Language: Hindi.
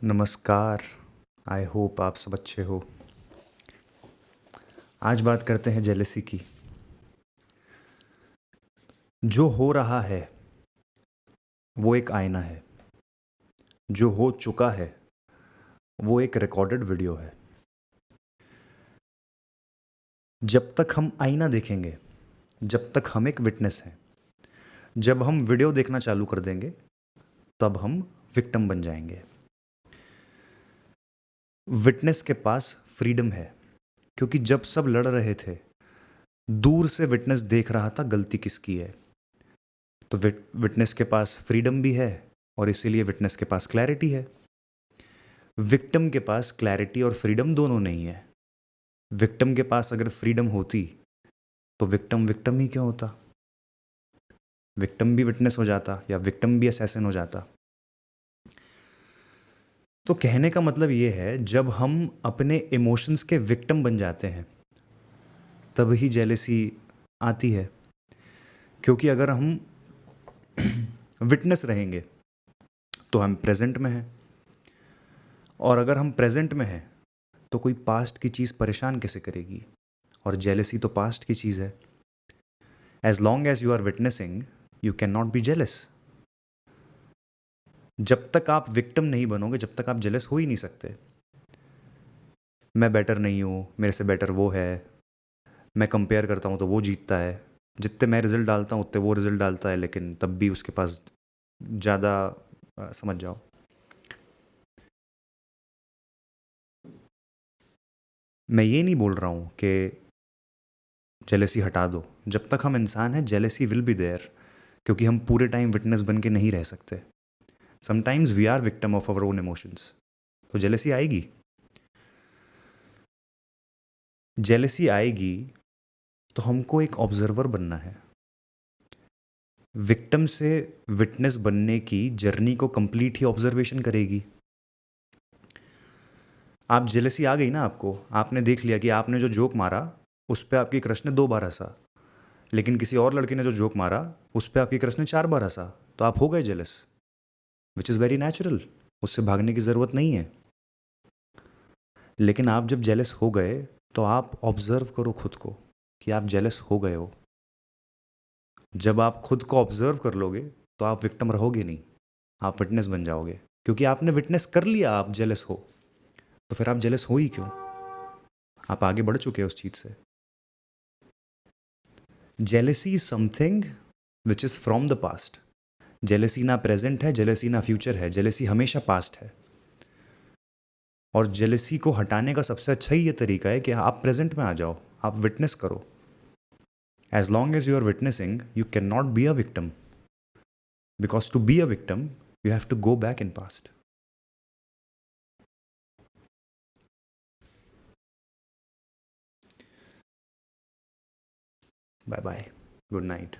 नमस्कार। आई होप आप सब अच्छे हो। आज बात करते हैं जेलसी की। जो हो रहा है वो एक आईना है, जो हो चुका है वो एक रिकॉर्डेड वीडियो है। जब तक हम आईना देखेंगे, जब तक हम एक विटनेस हैं, जब हम वीडियो देखना चालू कर देंगे तब हम विक्टिम बन जाएंगे। विटनेस के पास फ्रीडम है, क्योंकि जब सब लड़ रहे थे दूर से विटनेस देख रहा था गलती किसकी है। तो विटनेस के पास फ्रीडम भी है और इसीलिए विटनेस के पास क्लैरिटी है। विक्टिम के पास क्लैरिटी और फ्रीडम दोनों नहीं है। विक्टिम के पास अगर फ्रीडम होती तो विक्टिम विक्टिम ही क्यों होता? विक्टिम भी विटनेस हो जाता या विक्टिम भी असैसिन हो जाता। तो कहने का मतलब ये है, जब हम अपने इमोशंस के विक्टिम बन जाते हैं तब ही जेलेसी आती है। क्योंकि अगर हम विटनेस रहेंगे तो हम प्रेजेंट में हैं, और अगर हम प्रेजेंट में हैं तो कोई पास्ट की चीज़ परेशान कैसे करेगी? और जेलेसी तो पास्ट की चीज़ है। As long as you are witnessing you can not be jealous. जब तक आप विक्टिम नहीं बनोगे, जब तक आप जेलस हो ही नहीं सकते। मैं बेटर नहीं हूँ, मेरे से बेटर वो है, मैं कंपेयर करता हूँ तो वो जीतता है, जितने मैं रिजल्ट डालता हूँ उतने वो रिजल्ट डालता है, लेकिन तब भी उसके पास ज़्यादा समझ जाओ। मैं ये नहीं बोल रहा हूँ कि जेलेसी हटा दो। जब तक हम इंसान हैं जेलेसी विल बी देयर, क्योंकि हम पूरे टाइम विटनेस बन के नहीं रह सकते। Sometimes we are victim of our own emotions, तो जेलेसी आएगी। जेलेसी आएगी तो हमको एक ऑब्जर्वर बनना है। विक्टिम से विटनेस बनने की जर्नी को कंप्लीट ही ऑब्जर्वेशन करेगी। आप जेलेसी आ गई ना आपको, आपने देख लिया कि आपने जो जोक मारा उस पर आपकी क्रश ने 2 बार हंसा, लेकिन किसी और लड़के ने जो जोक मारा उस पर आपकी क्रश ने 4 बार हंसा, तो आप हो गए jealous, which is very natural. उससे भागने की ज़रूरत नहीं है। लेकिन आप जब जेलस हो गए तो आप ऑब्जर्व करो खुद को कि आप जेलस हो गए हो। जब आप खुद को ऑब्जर्व कर लोगे तो आप विक्टिम रहोगे नहीं, आप विटनेस बन जाओगे। क्योंकि आपने विटनेस कर लिया आप जेलस हो, तो फिर आप जेलस हो ही क्यों? आप आगे बढ़ चुके हो उस चीज़ से। Jealousy is something which is from the past. Jealousy ना प्रेजेंट है, जेलेसी ना फ्यूचर है, जेलेसी हमेशा पास्ट है। और जेलेसी को हटाने का सबसे अच्छा ही ये तरीका है कि आप प्रेजेंट में आ जाओ, आप विटनेस करो। As long as you are witnessing you can not be a victim, because to be a victim you have to go back in past. Bye bye, good night.